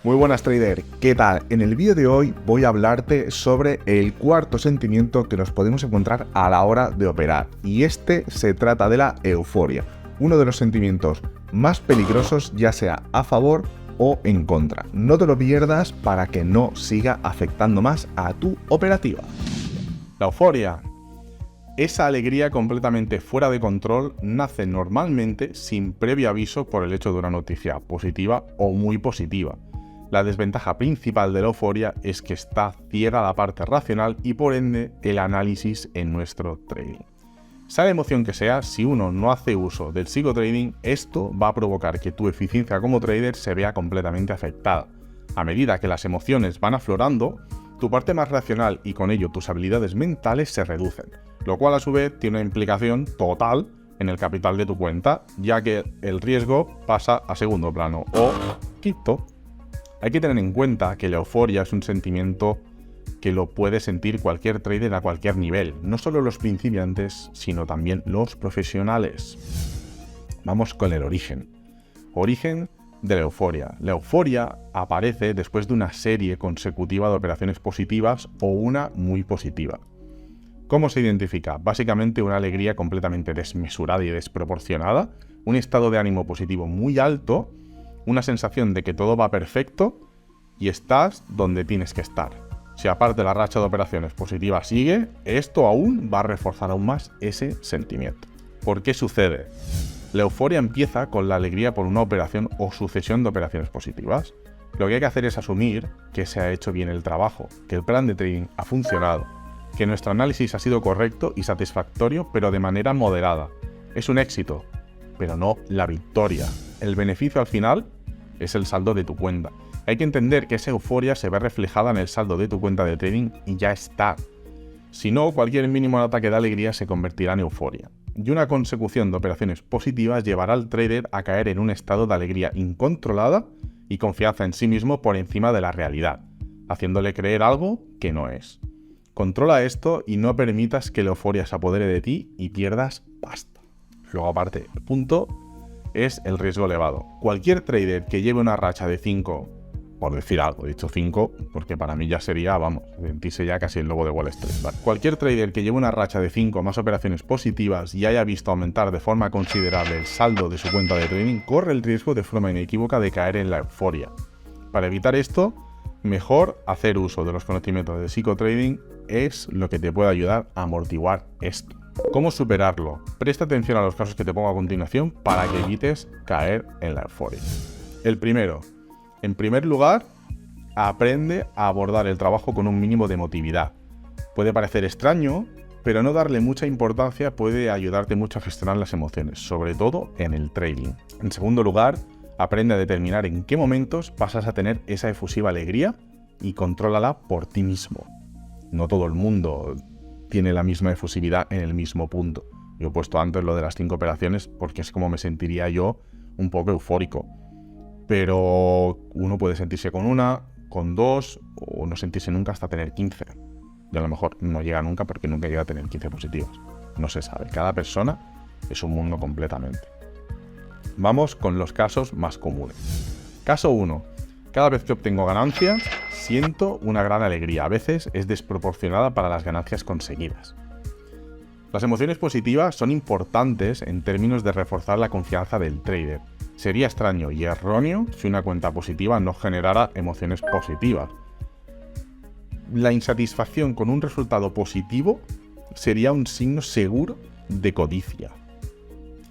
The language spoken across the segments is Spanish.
Muy buenas trader, ¿qué tal? En el vídeo de hoy voy a hablarte sobre el cuarto sentimiento que nos podemos encontrar a la hora de operar, y este se trata de la euforia, uno de los sentimientos más peligrosos, ya sea a favor o en contra. No te lo pierdas para que no siga afectando más a tu operativa. La euforia, esa alegría completamente fuera de control, nace normalmente sin previo aviso por el hecho de una noticia positiva o muy positiva. La desventaja principal de la euforia es que está ciega la parte racional y por ende el análisis en nuestro trading. Sea la emoción que sea, si uno no hace uso del psicotrading, esto va a provocar que tu eficiencia como trader se vea completamente afectada. A medida que las emociones van aflorando, tu parte más racional y con ello tus habilidades mentales se reducen, lo cual a su vez tiene una implicación total en el capital de tu cuenta, ya que el riesgo pasa a segundo plano o quinto. Hay que tener en cuenta que la euforia es un sentimiento que lo puede sentir cualquier trader a cualquier nivel, no solo los principiantes, sino también los profesionales. Vamos con el origen. Origen de la euforia. La euforia aparece después de una serie consecutiva de operaciones positivas o una muy positiva. ¿Cómo se identifica? Básicamente una alegría completamente desmesurada y desproporcionada, un estado de ánimo positivo muy alto, una sensación de que todo va perfecto y estás donde tienes que estar. Si aparte la racha de operaciones positivas sigue, esto aún va a reforzar aún más ese sentimiento. ¿Por qué sucede? La euforia empieza con la alegría por una operación o sucesión de operaciones positivas. Lo que hay que hacer es asumir que se ha hecho bien el trabajo, que el plan de trading ha funcionado, que nuestro análisis ha sido correcto y satisfactorio, pero de manera moderada. Es un éxito, pero no la victoria. El beneficio al final es el saldo de tu cuenta. Hay que entender que esa euforia se ve reflejada en el saldo de tu cuenta de trading y ya está. Si no, cualquier mínimo ataque de alegría se convertirá en euforia. Y una consecución de operaciones positivas llevará al trader a caer en un estado de alegría incontrolada y confianza en sí mismo por encima de la realidad, haciéndole creer algo que no es. Controla esto y no permitas que la euforia se apodere de ti y pierdas pasta. Luego aparte, el punto es el riesgo elevado. Cualquier trader que lleve una racha de 5, por decir algo, he dicho 5, porque para mí ya sería, sentirse ya casi el lobo de Wall Street, ¿vale? Cualquier trader que lleve una racha de 5 más operaciones positivas y haya visto aumentar de forma considerable el saldo de su cuenta de trading, corre el riesgo de forma inequívoca de caer en la euforia. Para evitar esto, mejor hacer uso de los conocimientos de psicotrading es lo que te puede ayudar a amortiguar esto. ¿Cómo superarlo? Presta atención a los casos que te pongo a continuación para que evites caer en la euforia. El primero. En primer lugar, aprende a abordar el trabajo con un mínimo de emotividad. Puede parecer extraño, pero no darle mucha importancia puede ayudarte mucho a gestionar las emociones, sobre todo en el trading. En segundo lugar, aprende a determinar en qué momentos pasas a tener esa efusiva alegría y contrólala por ti mismo. No todo el mundo tiene la misma efusividad en el mismo punto. Yo he puesto antes lo de las 5 operaciones porque es como me sentiría yo un poco eufórico. Pero uno puede sentirse con una, con 2 o no sentirse nunca hasta tener 15. Y a lo mejor no llega nunca porque nunca llega a tener 15 positivos. No se sabe. Cada persona es un mundo completamente. Vamos con los casos más comunes. Caso 1. Cada vez que obtengo ganancias, siento una gran alegría. A veces es desproporcionada para las ganancias conseguidas. Las emociones positivas son importantes en términos de reforzar la confianza del trader. Sería extraño y erróneo si una cuenta positiva no generara emociones positivas. La insatisfacción con un resultado positivo sería un signo seguro de codicia.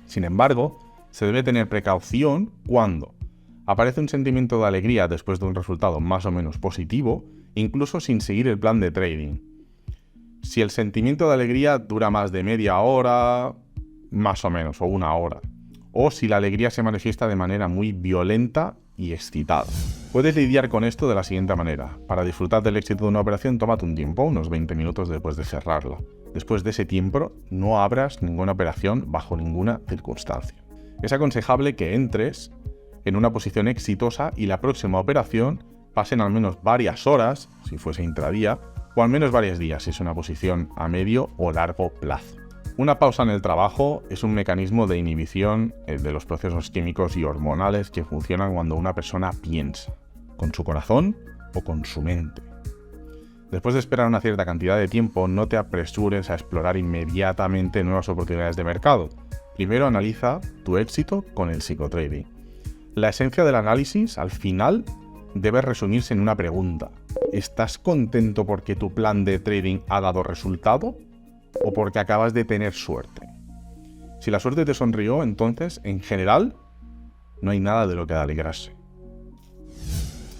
Sin embargo, se debe tener precaución cuando aparece un sentimiento de alegría después de un resultado más o menos positivo, incluso sin seguir el plan de trading. Si el sentimiento de alegría dura más de media hora, más o menos, o una hora, o si la alegría se manifiesta de manera muy violenta y excitada. Puedes lidiar con esto de la siguiente manera. Para disfrutar del éxito de una operación, tómate un tiempo, unos 20 minutos después de cerrarla. Después de ese tiempo, no abras ninguna operación bajo ninguna circunstancia. Es aconsejable que entres en una posición exitosa y la próxima operación pasen al menos varias horas, si fuese intradía, o al menos varios días, si es una posición a medio o largo plazo. Una pausa en el trabajo es un mecanismo de inhibición de los procesos químicos y hormonales que funcionan cuando una persona piensa. con su corazón o con su mente. Después de esperar una cierta cantidad de tiempo, no te apresures a explorar inmediatamente nuevas oportunidades de mercado. Primero analiza tu éxito con el psicotrading. La esencia del análisis, al final, debe resumirse en una pregunta. ¿Estás contento porque tu plan de trading ha dado resultado o porque acabas de tener suerte? Si la suerte te sonrió, entonces, en general, no hay nada de lo que alegrarse.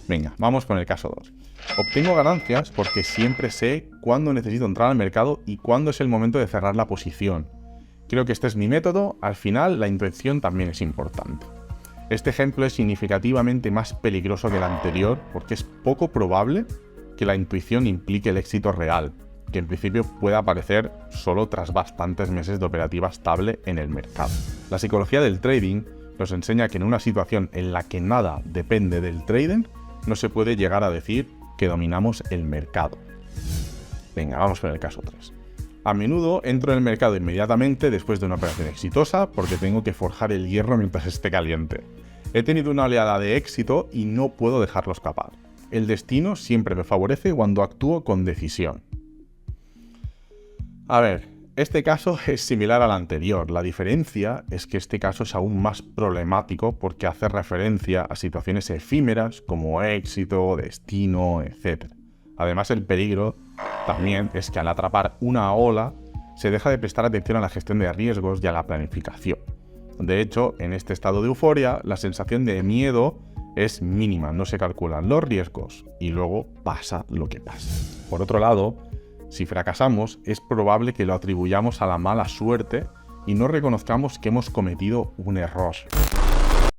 Venga, vamos con el caso 2. Obtengo ganancias porque siempre sé cuándo necesito entrar al mercado y cuándo es el momento de cerrar la posición. Creo que este es mi método. Al final, la intuición también es importante. Este ejemplo es significativamente más peligroso que el anterior porque es poco probable que la intuición implique el éxito real, que en principio puede aparecer solo tras bastantes meses de operativa estable en el mercado. La psicología del trading nos enseña que en una situación en la que nada depende del trading, no se puede llegar a decir que dominamos el mercado. Venga, vamos con el caso 3. A menudo entro en el mercado inmediatamente después de una operación exitosa porque tengo que forjar el hierro mientras esté caliente. He tenido una oleada de éxito y no puedo dejarlo escapar. El destino siempre me favorece cuando actúo con decisión. A ver, este caso es similar al anterior. La diferencia es que este caso es aún más problemático porque hace referencia a situaciones efímeras como éxito, destino, etc. Además, el peligro también es que al atrapar una ola se deja de prestar atención a la gestión de riesgos y a la planificación. De hecho, en este estado de euforia, la sensación de miedo es mínima, no se calculan los riesgos y luego pasa lo que pasa. Por otro lado, si fracasamos, es probable que lo atribuyamos a la mala suerte y no reconozcamos que hemos cometido un error.